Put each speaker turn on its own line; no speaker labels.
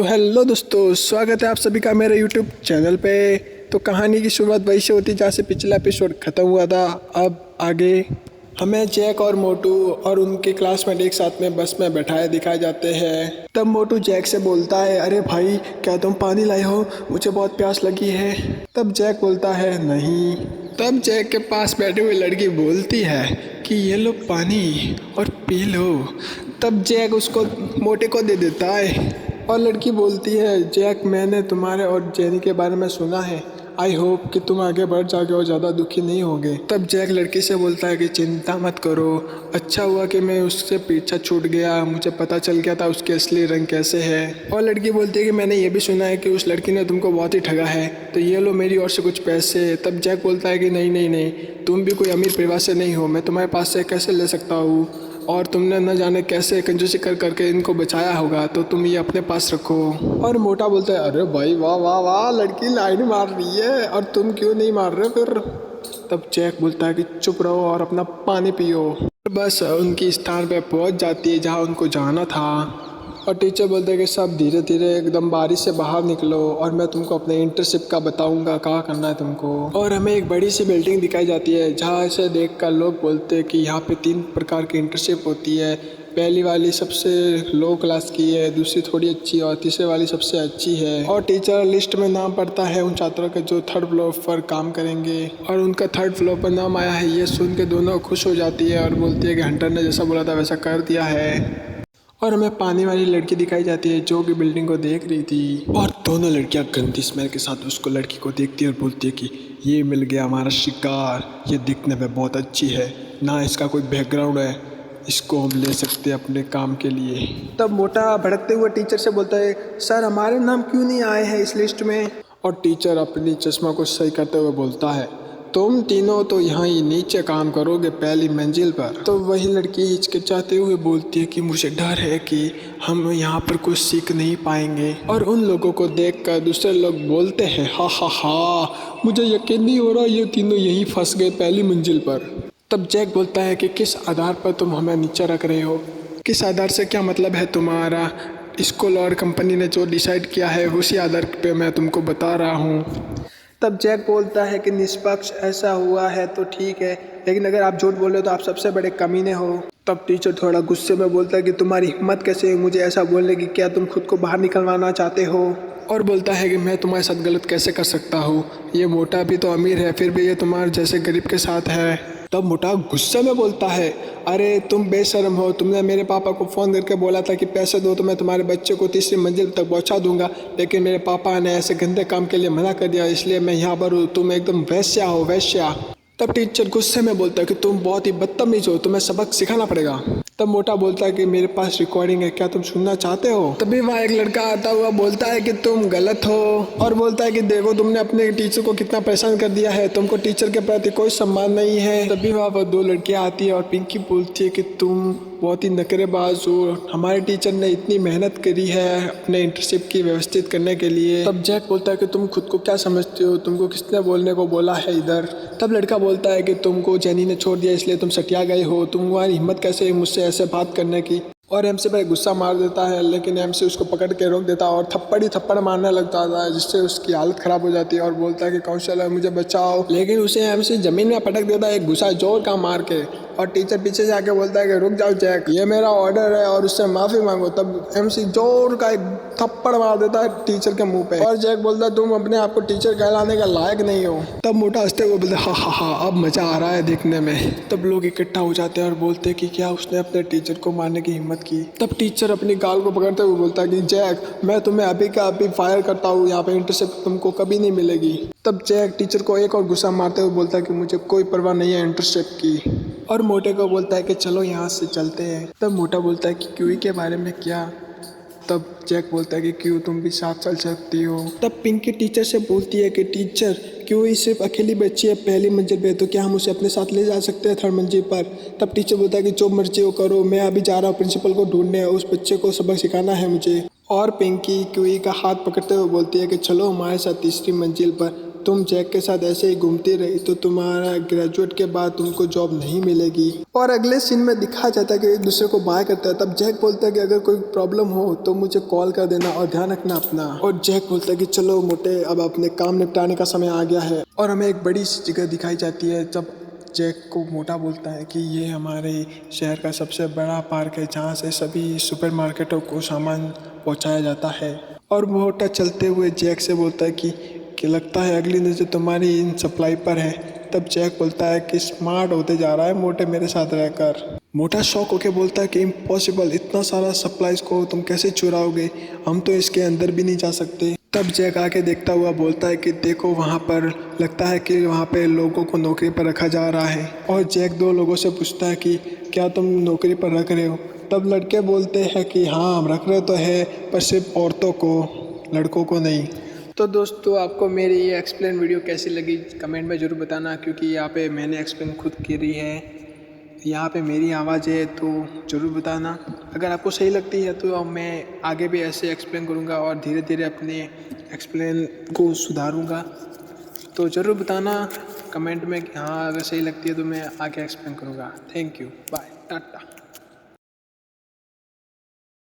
तो हेलो दोस्तों, स्वागत है आप सभी का मेरे यूट्यूब चैनल पे। तो कहानी की शुरुआत वही से होती जहाँ से पिछला एपिसोड ख़त्म हुआ था। अब आगे हमें जैक और मोटू और उनके क्लासमेट एक साथ में बस में बैठाए दिखाए जाते हैं। तब मोटू जैक से बोलता है, अरे भाई क्या तुम पानी लाए हो? मुझे बहुत प्यास लगी है। तब जैक बोलता है नहीं। तब जैक के पास बैठी हुई लड़की बोलती है कि ये लो पानी और पी लो। तब जैक उसको मोटे को दे देता है और लड़की बोलती है, जैक मैंने तुम्हारे और जेनी के बारे में सुना है। आई होप कि तुम आगे बढ़ जाओगे और ज़्यादा दुखी नहीं होगे। तब जैक लड़की से बोलता है कि चिंता मत करो, अच्छा हुआ कि मैं उससे पीछा छूट गया, मुझे पता चल गया था उसके असली रंग कैसे है। और लड़की बोलती है कि मैंने ये भी सुना है कि उस लड़की ने तुमको बहुत ही ठगा है, तो ये लो मेरी ओर से कुछ पैसे। तब जैक बोलता है कि नहीं नहीं नहीं, तुम भी कोई अमीर परिवार से नहीं हो, मैं तुम्हारे पास से कैसे ले सकता हूँ, और तुमने न जाने कैसे कंजूसी कर करके इनको बचाया होगा, तो तुम ये अपने पास रखो। और मोटा बोलता है, अरे भाई वाह वाह वाह, लड़की लाइन मार रही है और तुम क्यों नहीं मार रहे फिर? तब जैक बोलता है कि चुप रहो और अपना पानी पियो। बस उनकी स्थान पे पहुंच जाती है जहां उनको जाना था। और टीचर बोलते हैं कि सब धीरे धीरे एकदम बारिश से बाहर निकलो और मैं तुमको अपने इंटर्नशिप का बताऊंगा कहाँ करना है तुमको। और हमें एक बड़ी सी बिल्डिंग दिखाई जाती है जहाँ से देखकर लोग बोलते हैं कि यहाँ पे 3 प्रकार की इंटर्नशिप होती है। पहली वाली सबसे लो क्लास की है, दूसरी थोड़ी अच्छी और तीसरी वाली सबसे अच्छी है। और टीचर लिस्ट में नाम पड़ता है उन छात्रों के जो 3rd फ्लोर पर काम करेंगे, और उनका 3rd फ्लोर पर नाम आया है ये सुन के दोनों खुश हो जाती है और बोलती है कि हंटर ने जैसा बोला था वैसा कर दिया है। और हमें पानी वाली लड़की दिखाई जाती है जो कि बिल्डिंग को देख रही थी, और दोनों लड़कियां गंदी स्मेल के साथ उसको लड़की को देखती है और बोलती है कि ये मिल गया हमारा शिकार, ये दिखने में बहुत अच्छी है, ना इसका कोई बैकग्राउंड है, इसको हम ले सकते हैं अपने काम के लिए। तब मोटा भड़कते हुए टीचर से बोलता है, सर हमारे नाम क्यों नहीं आए हैं इस लिस्ट में? और टीचर अपनी चश्मा को सही करते हुए बोलता है, तुम तीनों तो यहाँ ही नीचे काम करोगे पहली मंजिल पर। तो वही लड़की हिचकिचाते हुए बोलती है कि मुझे डर है कि हम यहाँ पर कुछ सीख नहीं पाएंगे। और उन लोगों को देखकर दूसरे लोग बोलते हैं, हा हा हा, मुझे यकीन नहीं हो रहा ये तीनों यहीं फंस गए पहली मंजिल पर। तब जैक बोलता है कि किस आधार पर तुम हमें नीचे रख रहे हो? किस आधार से क्या मतलब है तुम्हारा? स्कूल और कंपनी ने जो डिसाइड किया है उसी आधार पे मैं तुमको बता रहा हूँ। तब जैक बोलता है कि निष्पक्ष ऐसा हुआ है तो ठीक है, लेकिन अगर आप झूठ बोल रहे हो तो आप सबसे बड़े कमीने हो। तब टीचर थोड़ा गुस्से में बोलता है कि तुम्हारी हिम्मत कैसे है मुझे ऐसा बोलने की, क्या तुम खुद को बाहर निकलवाना चाहते हो? और बोलता है कि मैं तुम्हारे साथ गलत कैसे कर सकता हूँ, ये मोटा भी तो अमीर है फिर भी ये तुम्हारे जैसे गरीब के साथ है। तब मोटा गुस्से में बोलता है, अरे तुम बेशर्म हो, तुमने मेरे पापा को फ़ोन करके बोला था कि पैसे दो तो मैं तुम्हारे बच्चे को 3री मंजिल तक पहुंचा दूंगा, लेकिन मेरे पापा ने ऐसे गंदे काम के लिए मना कर दिया, इसलिए मैं यहाँ पर हूँ, तुम एकदम वैश्या हो वैश्या। तब टीचर गुस्से में बोलता है कि तुम बहुत ही बदतमीज हो, तुम्हें सबक सिखाना पड़ेगा। तब मोटा बोलता है कि मेरे पास रिकॉर्डिंग है, क्या तुम सुनना चाहते हो? तभी वहाँ एक लड़का आता हुआ बोलता है कि तुम गलत हो, और बोलता है कि देखो तुमने अपने टीचर को कितना परेशान कर दिया है, तुमको टीचर के प्रति कोई सम्मान नहीं है। तभी वहाँ पर 2 लड़कियाँ आती है और पिंकी बोलती है कि तुम बहुत ही नखरेबाज हो, हमारे टीचर ने इतनी मेहनत करी है अपने इंटर्नशिप की व्यवस्थित करने के लिए। तब जैक बोलता है कि तुम खुद को क्या समझते हो, तुमको किसने बोलने को बोला है इधर? तब लड़का बोलता है कि तुमको जेनी ने छोड़ दिया इसलिए तुम सटिया गए हो, तुम्हारी हिम्मत कैसे है मुझसे ऐसे बात करने की? और एमसी भाई गुस्सा मार देता है, लेकिन एमसी उसको पकड़ के रोक देता है और थप्पड़ ही थप्पड़ मारने लगता है, जिससे उसकी हालत खराब हो जाती है और बोलता है कि काउंसलर मुझे बचाओ, लेकिन उसे एमसी जमीन में पटक देता है एक घुसा जोर का मार के। और टीचर पीछे से आके बोलता है कि रुक जाओ जैक, ये मेरा ऑर्डर है और उससे माफ़ी मांगो। तब एमसी जोर का एक थप्पड़ मार देता है टीचर के मुंह पे, और जैक बोलता है तुम अपने आप को टीचर कहलाने का लायक नहीं हो। तब मोटा हंसते हुए बोलता है, हा हा हा, अब मजा आ रहा है देखने में। तब लोग इकट्ठा हो जाते हैं और बोलते हैं कि क्या उसने अपने टीचर को मारने की हिम्मत की? तब टीचर अपनी गाल को पकड़ते हुए बोलता है कि जैक मैं तुम्हें अभी का अभी फायर करता हूँ, यहाँ पे इंटर्नशिप तुमको कभी नहीं मिलेगी। तब जैक टीचर को एक और गुस्सा मारते हुए बोलता है कि मुझे कोई परवाह नहीं है इंटर्नशिप की, और मोटे को बोलता है कि चलो यहाँ से चलते हैं। तब मोटा बोलता है कि क्यूई के बारे में क्या? तब जैक बोलता है कि क्यों तुम भी साथ चल सकती हो। तब पिंकी टीचर से बोलती है कि टीचर क्यों सिर्फ अकेली बच्ची है पहली मंजिल पे, तो क्या हम उसे अपने साथ ले जा सकते हैं 3rd मंजिल पर? तब टीचर बोलता है कि जो मर्जी हो करो, मैं अभी जा रहा हूँ प्रिंसिपल को ढूंढने, उस बच्चे को सबक सिखाना है मुझे। और पिंकी क्यूई का हाथ पकड़ते हुए बोलती है कि चलो हमारे साथ 3री मंजिल पर। तुम जैक के साथ ऐसे ही घूमती रही तो तुम्हारा ग्रेजुएट के बाद तुमको जॉब नहीं मिलेगी। और अगले सीन में दिखाया जाता है कि एक दूसरे को बाय करता है। तब जैक बोलता है कि अगर कोई प्रॉब्लम हो तो मुझे कॉल कर देना और ध्यान रखना अपना। और जैक बोलता है कि चलो मोटे, अब अपने काम निपटाने का समय आ गया है। और हमें एक बड़ी सी जगह दिखाई जाती है जब जैक को मोटा बोलता है कि ये हमारे शहर का सबसे बड़ा पार्क है जहाँ से सभी सुपरमार्केटों को सामान पहुँचाया जाता है। और मोटा चलते हुए जैक से बोलता है कि लगता है अगली नज़र तुम्हारी इन सप्लाई पर है। तब जैक बोलता है कि स्मार्ट होते जा रहा है मोटे मेरे साथ रहकर। मोटा शौक होके बोलता है कि इम्पॉसिबल, इतना सारा सप्लाईज को तुम कैसे चुराओगे, हम तो इसके अंदर भी नहीं जा सकते। तब जैक आके देखता हुआ बोलता है कि देखो वहाँ पर, लगता है कि वहाँ पे लोगों को नौकरी पर रखा जा रहा है। और जैक दो लोगों से पूछता है कि क्या तुम नौकरी पर रख रहे हो। तब लड़के बोलते हैं कि हाँ हम रख रहे तो है, पर सिर्फ औरतों को, लड़कों को नहीं। तो दोस्तों आपको मेरी ये एक्सप्लेन वीडियो कैसी लगी कमेंट में ज़रूर बताना, क्योंकि यहाँ पे मैंने एक्सप्लेन खुद करी है, यहाँ पे मेरी आवाज़ है, तो ज़रूर बताना। अगर आपको सही लगती है तो मैं आगे भी ऐसे एक्सप्लेन करूँगा और धीरे धीरे अपने एक्सप्लेन को सुधारूँगा। तो ज़रूर बताना कमेंट में कि हाँ अगर सही लगती है तो मैं आगे एक्सप्लेन करूँगा। Thank you, bye, Tata.